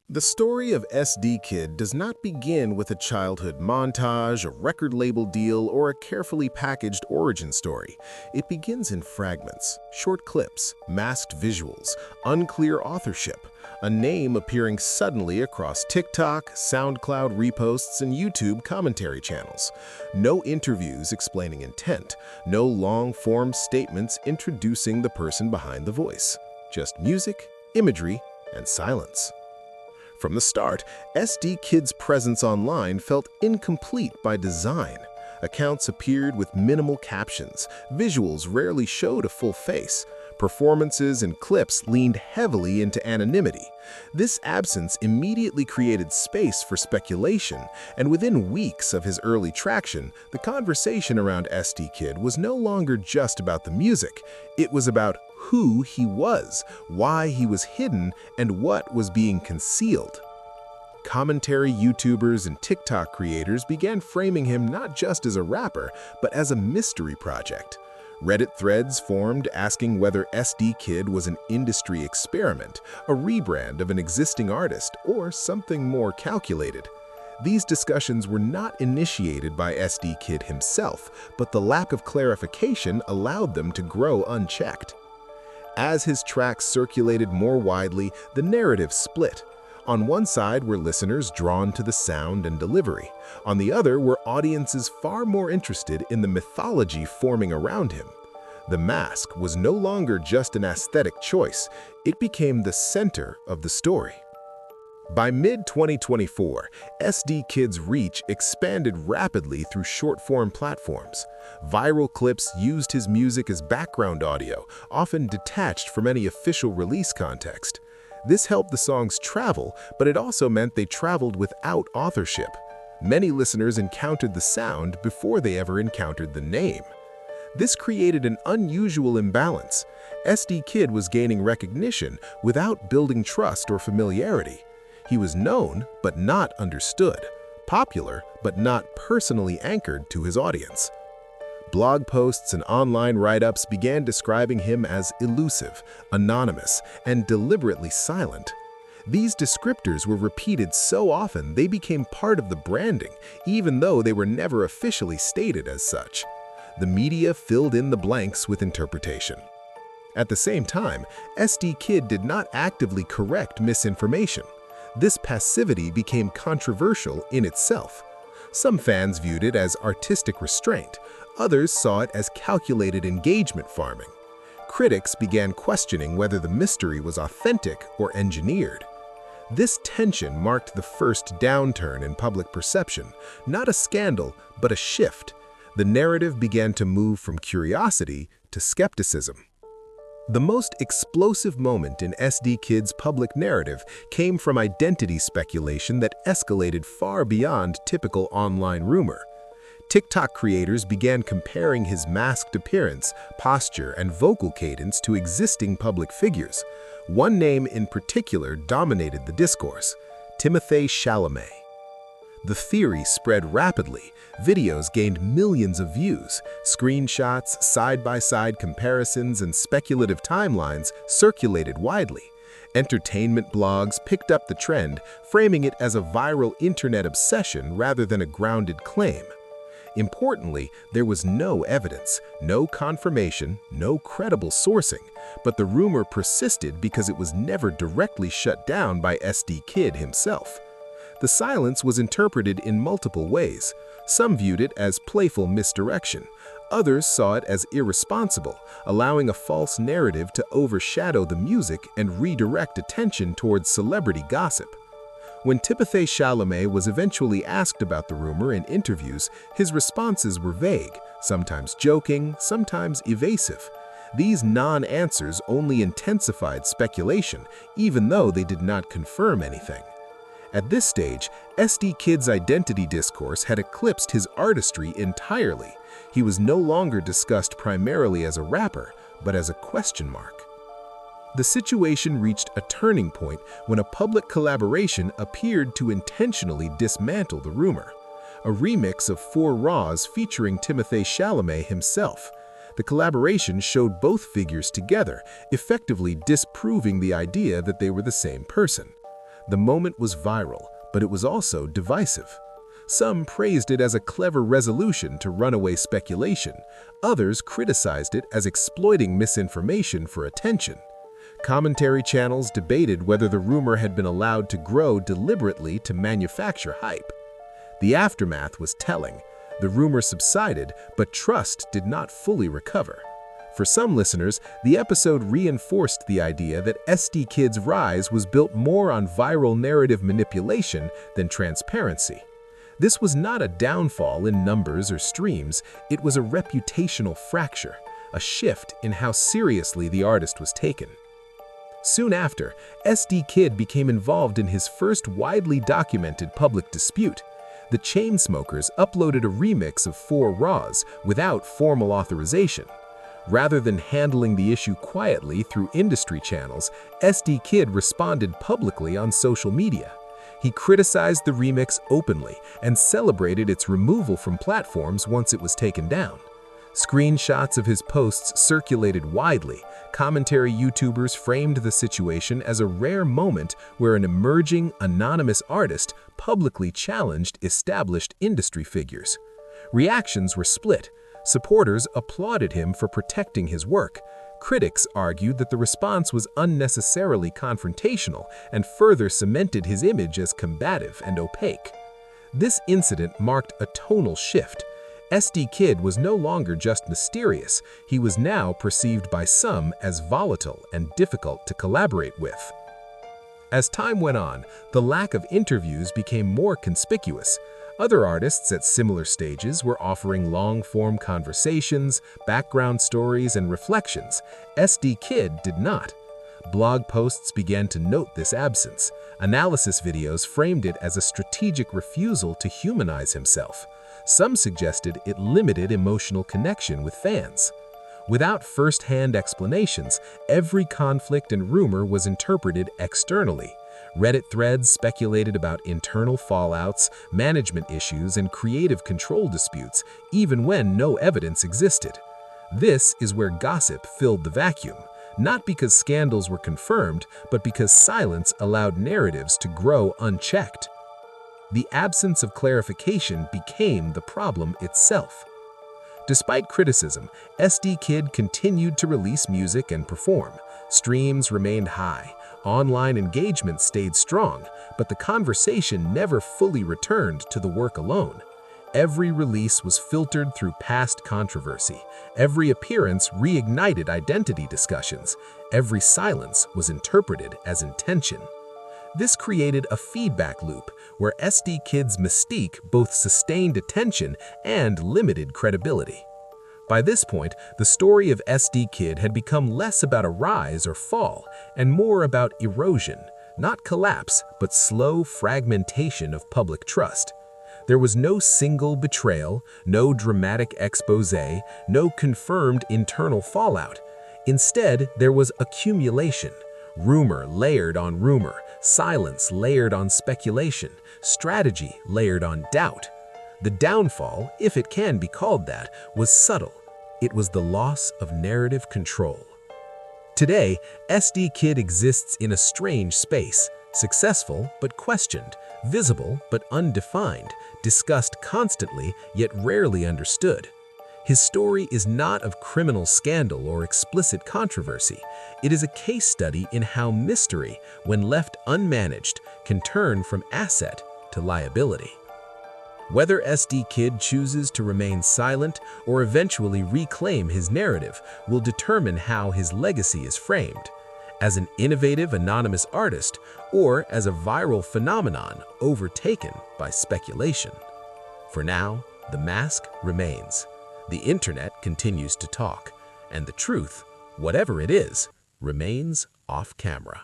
The story of Esdeekid does not begin with a childhood montage, a record label deal, or a carefully packaged origin story. It begins in fragments, short clips, masked visuals, unclear authorship, a name appearing suddenly across TikTok, SoundCloud reposts, and YouTube commentary channels. No interviews explaining intent, no long-form statements introducing the person behind the voice. Just music, imagery, and silence. From the start, Esdeekid's presence online felt incomplete by design. Accounts appeared with minimal captions, visuals rarely showed a full face, performances and clips leaned heavily into anonymity. This absence immediately created space for speculation, and within weeks of his early traction, the conversation around Esdeekid was no longer just about the music. It was about who he was, why he was hidden, and what was being concealed. Commentary YouTubers and TikTok creators began framing him not just as a rapper, but as a mystery project. Reddit threads formed asking whether Esdeekid was an industry experiment, a rebrand of an existing artist, or something more calculated. These discussions were not initiated by Esdeekid himself, but the lack of clarification allowed them to grow unchecked. As his tracks circulated more widely, the narrative split. On one side were listeners drawn to the sound and delivery. On the other were audiences far more interested in the mythology forming around him. The mask was no longer just an aesthetic choice, it became the center of the story. By mid-2024, Esdeekid's reach expanded rapidly through short-form platforms. Viral clips used his music as background audio, often detached from any official release context. This helped the songs travel, but it also meant they traveled without authorship. Many listeners encountered the sound before they ever encountered the name. This created an unusual imbalance. Esdeekid was gaining recognition without building trust or familiarity. He was known, but not understood, popular, but not personally anchored to his audience. Blog posts and online write-ups began describing him as elusive, anonymous, and deliberately silent. These descriptors were repeated so often they became part of the branding, even though they were never officially stated as such. The media filled in the blanks with interpretation. At the same time, Esdeekid did not actively correct misinformation. This passivity became controversial in itself. Some fans viewed it as artistic restraint, others saw it as calculated engagement farming. Critics began questioning whether the mystery was authentic or engineered. This tension marked the first downturn in public perception, not a scandal, but a shift. The narrative began to move from curiosity to skepticism. The most explosive moment in Esdeekid's public narrative came from identity speculation that escalated far beyond typical online rumor. TikTok creators began comparing his masked appearance, posture, and vocal cadence to existing public figures. One name in particular dominated the discourse: Timothée Chalamet. The theory spread rapidly. Videos gained millions of views. Screenshots, side-by-side comparisons, and speculative timelines circulated widely. Entertainment blogs picked up the trend, framing it as a viral internet obsession rather than a grounded claim. Importantly, there was no evidence, no confirmation, no credible sourcing, but the rumor persisted because it was never directly shut down by Esdeekid himself. The silence was interpreted in multiple ways. Some viewed it as playful misdirection. Others saw it as irresponsible, allowing a false narrative to overshadow the music and redirect attention towards celebrity gossip. When Timothée Chalamet was eventually asked about the rumor in interviews, his responses were vague, sometimes joking, sometimes evasive. These non-answers only intensified speculation, even though they did not confirm anything. At this stage, Esdeekid's identity discourse had eclipsed his artistry entirely. He was no longer discussed primarily as a rapper, but as a question mark. The situation reached a turning point when a public collaboration appeared to intentionally dismantle the rumor. A remix of 4 Raws featuring Timothée Chalamet himself. The collaboration showed both figures together, effectively disproving the idea that they were the same person. The moment was viral, but it was also divisive. Some praised it as a clever resolution to runaway speculation. Others criticized it as exploiting misinformation for attention. Commentary channels debated whether the rumor had been allowed to grow deliberately to manufacture hype. The aftermath was telling. The rumor subsided, but trust did not fully recover. For some listeners, the episode reinforced the idea that Esdeekid's rise was built more on viral narrative manipulation than transparency. This was not a downfall in numbers or streams, it was a reputational fracture, a shift in how seriously the artist was taken. Soon after, Esdeekid became involved in his first widely documented public dispute. The Chainsmokers uploaded a remix of 4 Raws without formal authorization. Rather than handling the issue quietly through industry channels, Esdeekid responded publicly on social media. He criticized the remix openly and celebrated its removal from platforms once it was taken down. Screenshots of his posts circulated widely. Commentary YouTubers framed the situation as a rare moment where an emerging, anonymous artist publicly challenged established industry figures. Reactions were split. Supporters applauded him for protecting his work. Critics argued that the response was unnecessarily confrontational and further cemented his image as combative and opaque. This incident marked a tonal shift. Esdeekid was no longer just mysterious, he was now perceived by some as volatile and difficult to collaborate with. As time went on, the lack of interviews became more conspicuous. Other artists at similar stages were offering long-form conversations, background stories, and reflections. Esdeekid did not. Blog posts began to note this absence. Analysis videos framed it as a strategic refusal to humanize himself. Some suggested it limited emotional connection with fans. Without first-hand explanations, every conflict and rumor was interpreted externally. Reddit threads speculated about internal fallouts, management issues, and creative control disputes, even when no evidence existed. This is where gossip filled the vacuum, not because scandals were confirmed, but because silence allowed narratives to grow unchecked. The absence of clarification became the problem itself. Despite criticism, Esdeekid continued to release music and perform. Streams remained high, online engagement stayed strong, but the conversation never fully returned to the work alone. Every release was filtered through past controversy. Every appearance reignited identity discussions. Every silence was interpreted as intention. This created a feedback loop where Esdeekid's mystique both sustained attention and limited credibility. By this point, the story of Esdeekid had become less about a rise or fall and more about erosion, not collapse, but slow fragmentation of public trust. There was no single betrayal, no dramatic expose, no confirmed internal fallout. Instead, there was accumulation. Rumor layered on rumor, silence layered on speculation, strategy layered on doubt. The downfall, if it can be called that, was subtle. It was the loss of narrative control. Today, Esdeekid exists in a strange space, successful but questioned, visible but undefined, discussed constantly yet rarely understood. His story is not of criminal scandal or explicit controversy. It is a case study in how mystery, when left unmanaged, can turn from asset to liability. Whether Esdeekid chooses to remain silent or eventually reclaim his narrative will determine how his legacy is framed, as an innovative anonymous artist or as a viral phenomenon overtaken by speculation. For now, the mask remains. The internet continues to talk, and the truth, whatever it is, remains off camera.